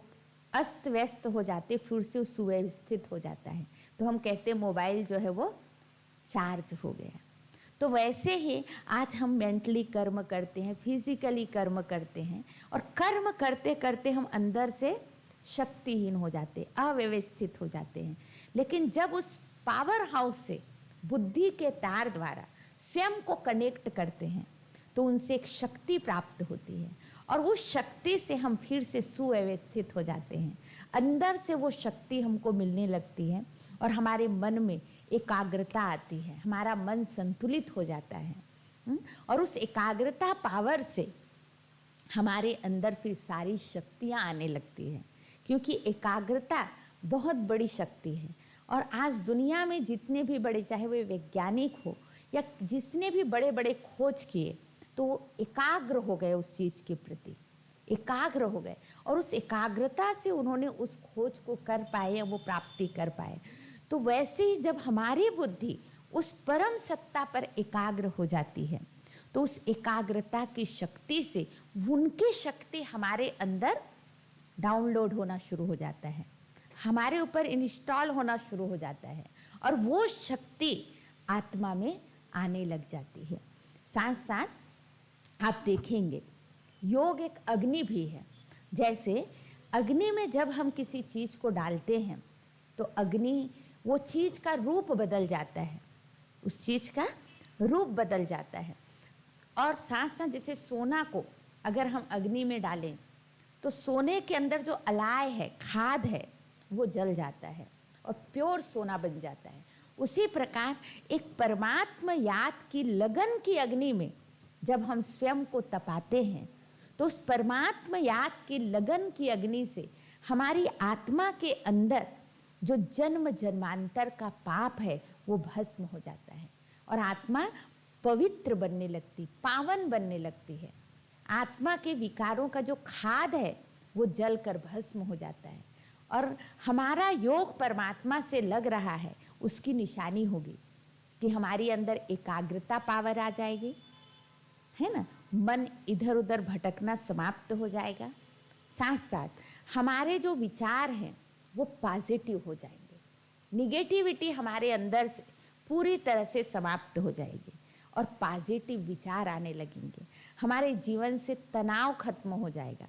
अस्त व्यस्त हो जाते, फिर से सुव्यवस्थित हो जाता है। तो हम कहते हैं मोबाइल जो है वो चार्ज हो गया। तो वैसे ही आज हम मेंटली कर्म करते हैं, फिजिकली कर्म करते हैं, और कर्म करते करते हम अंदर से शक्तिहीन हो जाते, अव्यवस्थित हो जाते हैं। लेकिन जब उस पावर हाउस से बुद्धि के तार द्वारा स्वयं को कनेक्ट करते हैं तो उनसे एक शक्ति प्राप्त होती है, और उस शक्ति से हम फिर से सुव्यवस्थित हो जाते हैं। अंदर से वो शक्ति हमको मिलने लगती है और हमारे मन में एकाग्रता आती है, हमारा मन संतुलित हो जाता है। और उस एकाग्रता पावर से हमारे अंदर फिर सारी शक्तियाँ आने लगती हैं, क्योंकि एकाग्रता बहुत बड़ी शक्ति है। और आज दुनिया में जितने भी बड़े, चाहे वो वैज्ञानिक हो या जिसने भी बड़े बड़े खोज किए, तो वो एकाग्र हो गए उस चीज़ के प्रति, एकाग्र हो गए, और उस एकाग्रता से उन्होंने उस खोज को कर पाए या वो प्राप्ति कर पाए। तो वैसे ही जब हमारी बुद्धि उस परम सत्ता पर एकाग्र हो जाती है तो उस एकाग्रता की शक्ति से उनकी शक्ति हमारे अंदर डाउनलोड होना शुरू हो जाता है, हमारे ऊपर इंस्टॉल होना शुरू हो जाता है, और वो शक्ति आत्मा में आने लग जाती है। साथ साथ आप देखेंगे योग एक अग्नि भी है। जैसे अग्नि में जब हम किसी चीज़ को डालते हैं तो अग्नि, वो चीज़ का रूप बदल जाता है, उस चीज़ का रूप बदल जाता है। और साथ साथ जैसे सोना को अगर हम अग्नि में डालें तो सोने के अंदर जो अलाय है, खाद है, वो जल जाता है और प्योर सोना बन जाता है। उसी प्रकार एक परमात्मा याद की लगन की अग्नि में जब हम स्वयं को तपाते हैं तो उस परमात्मा याद की लगन की अग्नि से हमारी आत्मा के अंदर जो जन्म जन्मांतर का पाप है वो भस्म हो जाता है, और आत्मा पवित्र बनने लगती, पावन बनने लगती है। आत्मा के विकारों का जो खाद है वो जल कर भस्म हो जाता है और हमारा योग परमात्मा से लग रहा है, उसकी निशानी होगी कि हमारी अंदर एकाग्रता पावर आ जाएगी, है ना। मन इधर उधर भटकना समाप्त हो जाएगा। साथ साथ हमारे जो विचार हैं वो पॉजिटिव हो जाएंगे, निगेटिविटी हमारे अंदर से पूरी तरह से समाप्त हो जाएगी और पॉजिटिव विचार आने लगेंगे। हमारे जीवन से तनाव खत्म हो जाएगा,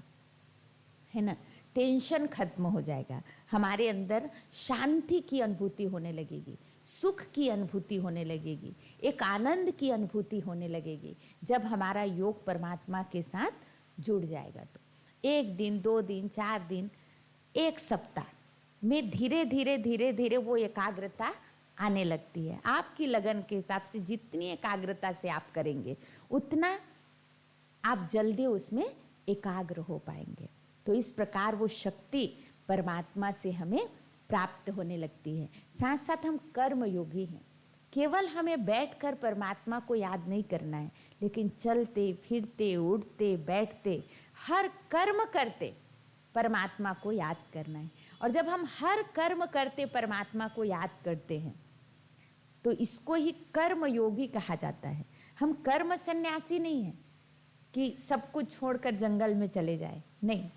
है ना, टेंशन खत्म हो जाएगा। हमारे अंदर शांति की अनुभूति होने लगेगी, सुख की अनुभूति होने लगेगी, एक आनंद की अनुभूति होने लगेगी जब हमारा योग परमात्मा के साथ जुड़ जाएगा। तो 1 दिन, 2 दिन, 4 दिन, 1 सप्ताह में धीरे धीरे धीरे धीरे वो एकाग्रता आने लगती है। आपकी लगन के हिसाब से जितनी एकाग्रता से आप करेंगे उतना आप जल्दी उसमें एकाग्र हो पाएंगे। तो इस प्रकार वो शक्ति परमात्मा से हमें प्राप्त होने लगती है। साथ साथ हम कर्म योगी हैं। केवल हमें बैठकर परमात्मा को याद नहीं करना है, लेकिन चलते फिरते उठते बैठते हर कर्म करते परमात्मा को याद करना है। और जब हम हर कर्म करते परमात्मा को याद करते हैं तो इसको ही कर्म योगी कहा जाता है। हम कर्म सन्यासी नहीं है कि सब कुछ छोड़कर जंगल में चले जाए, नहीं,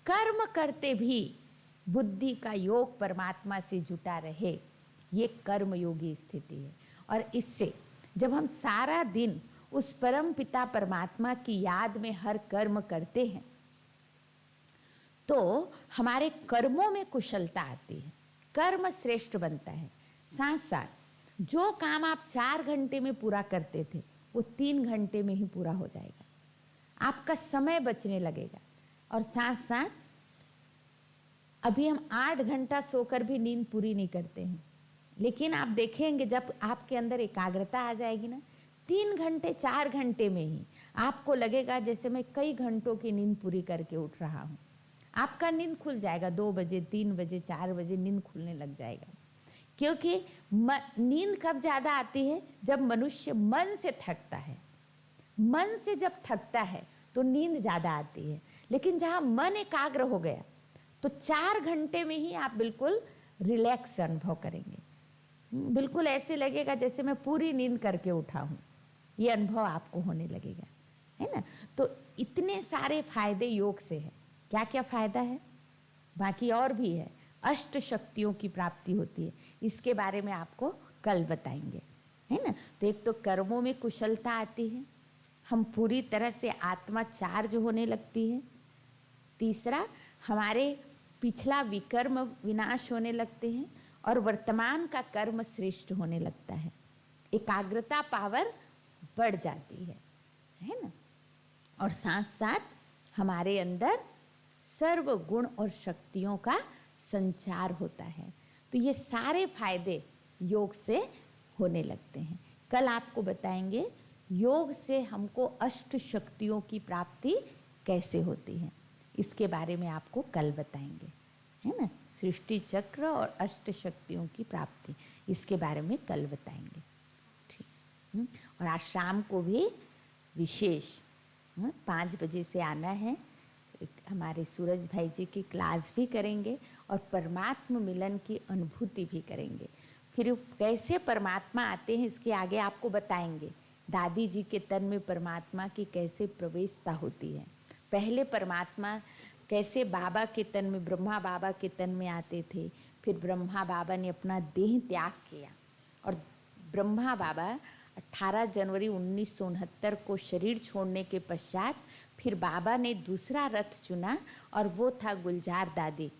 कर्म करते भी बुद्धि का योग परमात्मा से जुटा रहे, ये कर्म योगी स्थिति है। और इससे जब हम सारा दिन उस परम पिता परमात्मा की याद में हर कर्म करते हैं तो हमारे कर्मों में कुशलता आती है, कर्म श्रेष्ठ बनता है। साथ साथ जो काम आप 4 घंटे में पूरा करते थे वो 3 घंटे में ही पूरा हो जाएगा, आपका समय बचने लगेगा। और साथ साथ अभी हम 8 घंटा सोकर भी नींद पूरी नहीं करते हैं, लेकिन आप देखेंगे जब आपके अंदर एकाग्रता आ जाएगी ना, 3 घंटे 4 घंटे में ही आपको लगेगा जैसे मैं कई घंटों की नींद पूरी करके उठ रहा हूँ। आपका नींद खुल जाएगा, 2 बजे 3 बजे 4 बजे नींद खुलने लग जाएगा। क्योंकि नींद कब ज़्यादा आती है? जब मनुष्य मन से थकता है। मन से जब थकता है तो नींद ज़्यादा आती है, लेकिन जहाँ मन एकाग्र हो गया तो 4 घंटे में ही आप बिल्कुल रिलैक्स अनुभव करेंगे। बिल्कुल ऐसे लगेगा जैसे मैं पूरी नींद करके उठा हूँ, ये अनुभव आपको होने लगेगा, है ना। तो इतने सारे फायदे योग से है। क्या क्या फायदा है? बाकी और भी है। अष्ट शक्तियों की प्राप्ति होती है, इसके बारे में आपको कल बताएंगे, है ना। तो एक तो कर्मों में कुशलता आती है, हम पूरी तरह से आत्मा चार्ज होने लगती है। तीसरा, हमारे पिछला विकर्म विनाश होने लगते हैं और वर्तमान का कर्म श्रेष्ठ होने लगता है। एकाग्रता पावर बढ़ जाती है ना। और साथ साथ हमारे अंदर सर्व गुण और शक्तियों का संचार होता है। तो ये सारे फायदे योग से होने लगते हैं। कल आपको बताएंगे योग से हमको अष्ट शक्तियों की प्राप्ति कैसे होती है, इसके बारे में आपको कल बताएंगे, है ना। सृष्टि चक्र और अष्ट शक्तियों की प्राप्ति, इसके बारे में कल बताएंगे, ठीक। और आज शाम को भी विशेष 5 बजे से आना है। हमारे सूरज भाई जी की क्लास भी करेंगे और परमात्मा मिलन की अनुभूति भी करेंगे। फिर कैसे परमात्मा आते हैं इसके आगे आपको बताएंगे। दादी जी के तन में परमात्मा की कैसे प्रवेशता होती है, पहले परमात्मा कैसे बाबा के तन में, ब्रह्मा बाबा के तन में आते थे, फिर ब्रह्मा बाबा ने अपना देह त्याग किया और ब्रह्मा बाबा 18 जनवरी 1969 को शरीर छोड़ने के पश्चात फिर बाबा ने दूसरा रथ चुना और वो था गुलजार दादी।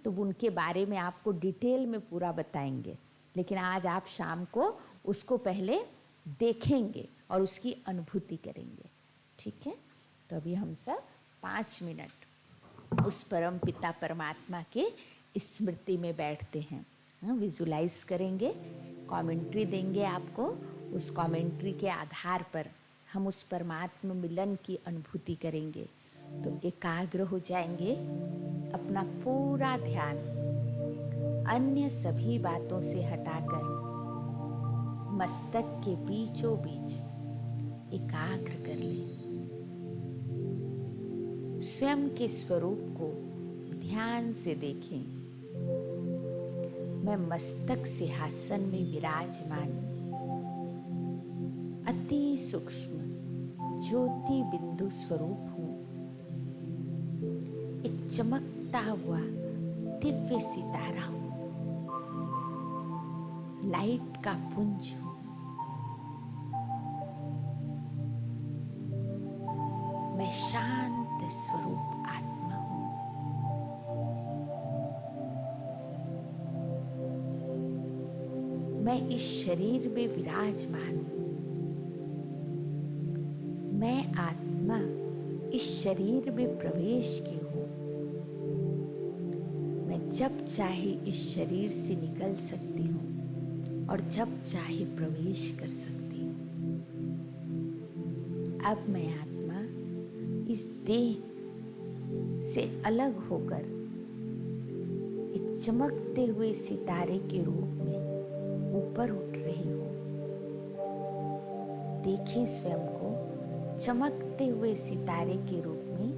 तो उनके बारे में आपको डिटेल में पूरा बताएंगे, लेकिन आज आप शाम को उसको पहले देखेंगे और उसकी अनुभूति करेंगे, ठीक है। तो अभी हम सब 5 मिनट उस परम पिता परमात्मा के स्मृति में बैठते हैं, विजुलाइज करेंगे, कमेंट्री देंगे आपको। उस कमेंट्री के आधार पर हम उस परमात्मा मिलन की अनुभूति करेंगे। तो एकाग्र हो जाएंगे, अपना पूरा ध्यान अन्य सभी बातों से हटाकर मस्तक के बीचों बीच एकाग्र कर ले। स्वयं के स्वरूप को ध्यान से देखें। मैं मस्तक सिंहासन में विराजमान अति सूक्ष्म ज्योति बिंदु स्वरूप हूँ। एक चमकता हुआ दिव्य सितारा हूँ, लाइट का पुंज हूँ। मैं शांत स्वरूप आत्मा हूँ। मैं इस शरीर में विराजमान हूँ। मैं आत्मा इस शरीर में प्रवेश की हूँ। मैं जब चाहे इस शरीर से निकल सकती हूँ और जब चाहे प्रवेश कर सकती हूँ। अब मैं आत्मा इस देह से अलग होकर एक चमकते हुए सितारे के रूप में ऊपर उठ रही हूँ। देखिए स्वयं को चमकते हुए सितारे के रूप में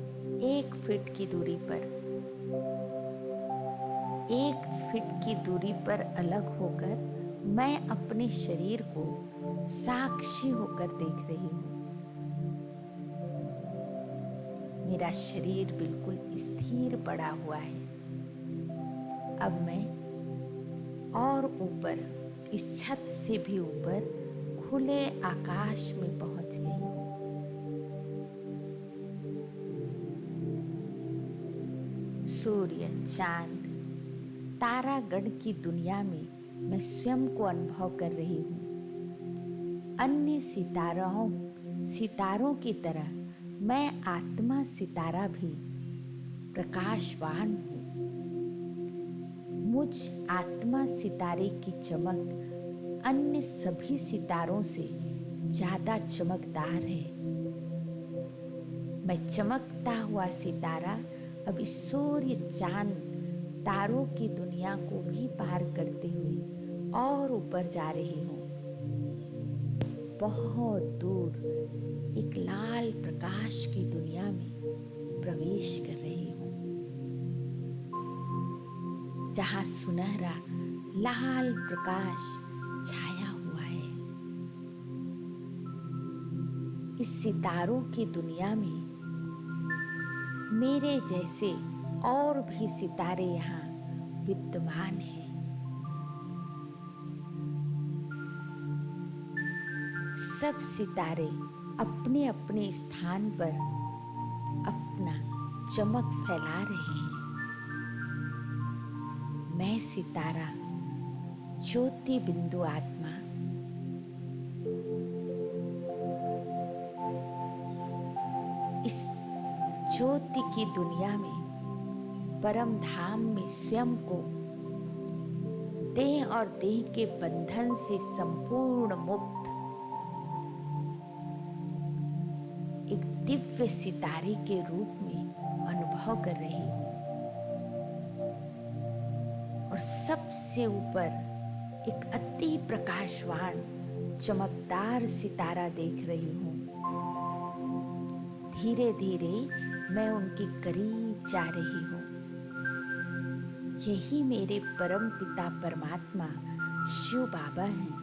1 फीट की दूरी पर, 1 फीट की दूरी पर अलग होकर मैं अपने शरीर को साक्षी होकर देख रही हूँ। मेरा शरीर बिल्कुल स्थिर पड़ा हुआ है। अब मैं और ऊपर, इस छत से भी ऊपर खुले आकाश में पहुंच गई हूँ। सूर्य, चांद, तारागण की दुनिया में मैं स्वयं को अनुभव कर रही हूँ। अन्य सितारों की तरह मैं आत्मा सितारा भी प्रकाशवान हूँ। मुझ आत्मा सितारे की चमक अन्य सभी सितारों से ज्यादा चमकदार है। मैं चमकता हुआ सितारा अब इस सूर्य, चांद, तारों की दुनिया को भी पार करते हुए और ऊपर जा रही हूँ। बहुत दूर एक लाल प्रकाश की दुनिया में प्रवेश कर रही हूँ, जहाँ सुनहरा लाल प्रकाश छाया हुआ है। इस सितारों की दुनिया में मेरे जैसे और भी सितारे यहाँ विद्यमान हैं। सब सितारे अपने अपने स्थान पर अपना चमक फैला रहे हैं। मैं सितारा ज्योति बिंदु आत्मा इस ज्योति की दुनिया में, परम धाम में स्वयं को देह और देह के बंधन से संपूर्ण मुक्त एक दिव्य सितारे के रूप में अनुभव कर रही हूँ। और सबसे ऊपर एक अति प्रकाशवान चमकदार सितारा देख रही हूँ। धीरे धीरे मैं उनके करीब जा रही हूँ। यही मेरे परम पिता परमात्मा शिव बाबा हैं,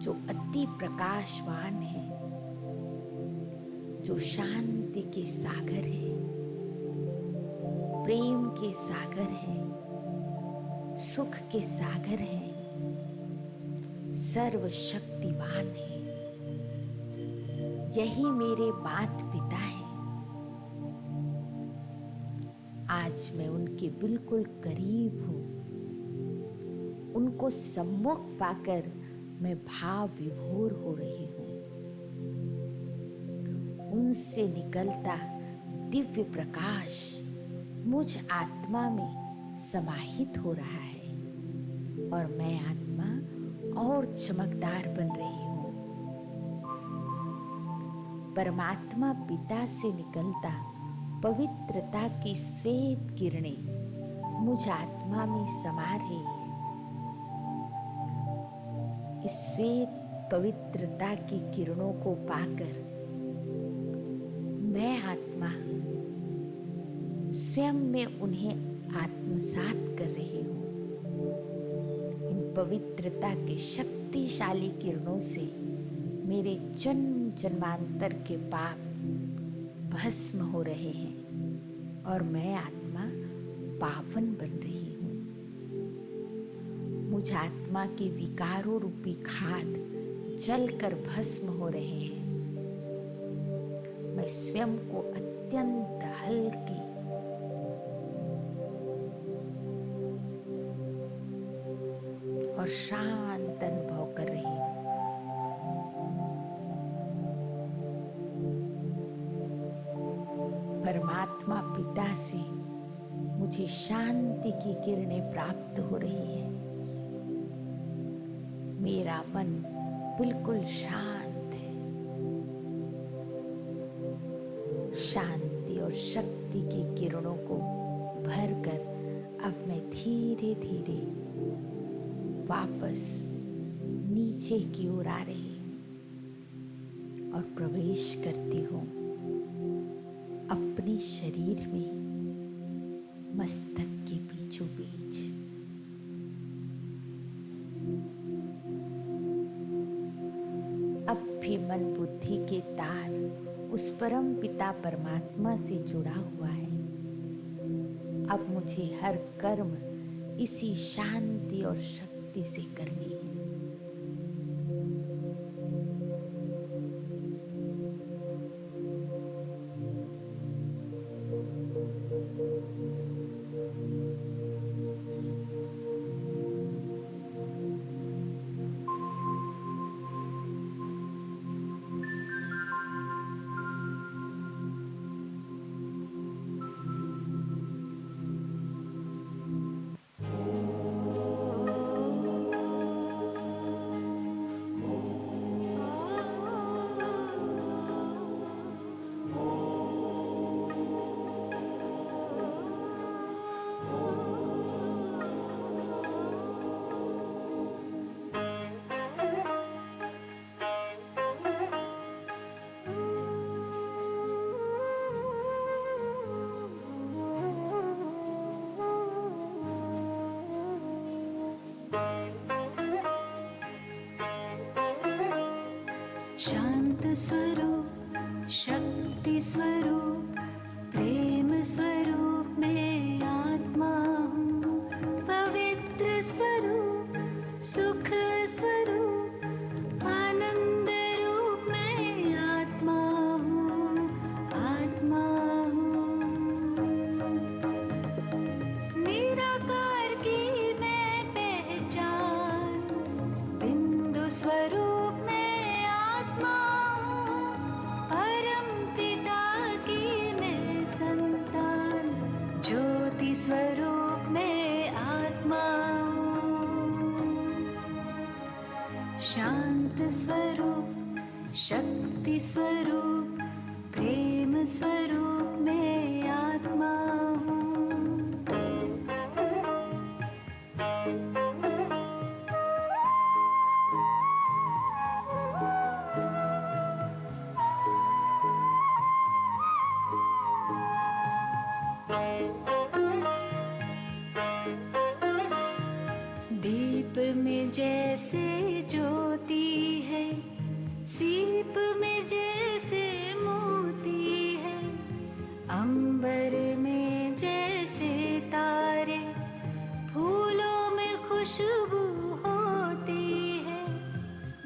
जो अति प्रकाशवान है, जो शांति के सागर है, प्रेम के सागर है, सुख के सागर है, सर्वशक्तिवान है। यही मेरे माता पिता हैं। आज मैं उनके बिल्कुल करीब हूँ। उनको सम्मुख पाकर मैं भाव विभोर हो रही हूँ। उनसे निकलता दिव्य प्रकाश मुझ आत्मा में समाहित हो रहा है और मैं आत्मा और चमकदार बन रही हूँ। परमात्मा पिता से निकलता पवित्रता की श्वेत किरणें मुझ आत्मा में समा रही है। इस श्वेत पवित्रता की किरणों को पाकर मैं आत्मा स्वयं में उन्हें आत्मसात कर रही हूँ। इन पवित्रता के शक्तिशाली किरणों से मेरे जन्म जन्मांतर के पाप भस्म हो रहे हैं और मैं आत्मा पावन बन रही हूँ। मुझ आत्मा के विकारों रूपी खाद जलकर भस्म हो रहे हैं। मैं स्वयं को अत्यंत हल्की और शांत अनुभव कर रही हूँ। परमात्मा पिता से मुझे शांति की किरणें प्राप्त हो रही है। मेरा मन बिल्कुल शांत है। शांति और शक्ति की किरणों को भरकर अब मैं धीरे धीरे वापस नीचे की ओर आ रही हूँ और प्रवेश करती हूँ अपने शरीर में, मस्तक के बीचों बीच। अब भी मन बुद्धि के तार उस परम पिता परमात्मा से जुड़ा हुआ है। अब मुझे हर कर्म इसी शांति और शक्ति से करनी है। शांत स्वरूप, शक्ति स्वरूप, प्रेम स्वरूप में आत्मा हूँ। पवित्र स्वरूप, सुख स्वरूप, आनंद रूप में आत्मा हूँ। आत्मा हूँ। निराकार की मैं पहचान, बिंदु स्वरूप स्वरूप में आत्मा हूँ। शांत स्वरूप, शक्ति स्वरूप, प्रेम स्वरूप में आत्मा हूँ। दीप में जैसे ज्योति है, सीप में जैसे मोती है, अंबर में जैसे तारे, फूलों में खुशबू होती है,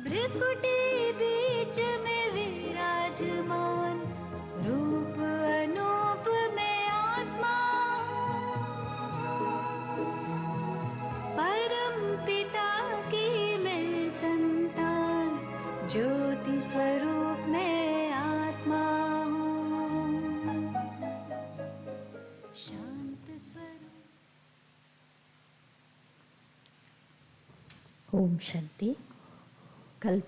भ्रिकुटी बीच में विराजमान, रूप अनूप में आत्मा पिता की मैं संतान, ज्योति स्वरूप में आत्मा हूँ। शांत स्वरूप। ओम शांति। कल तो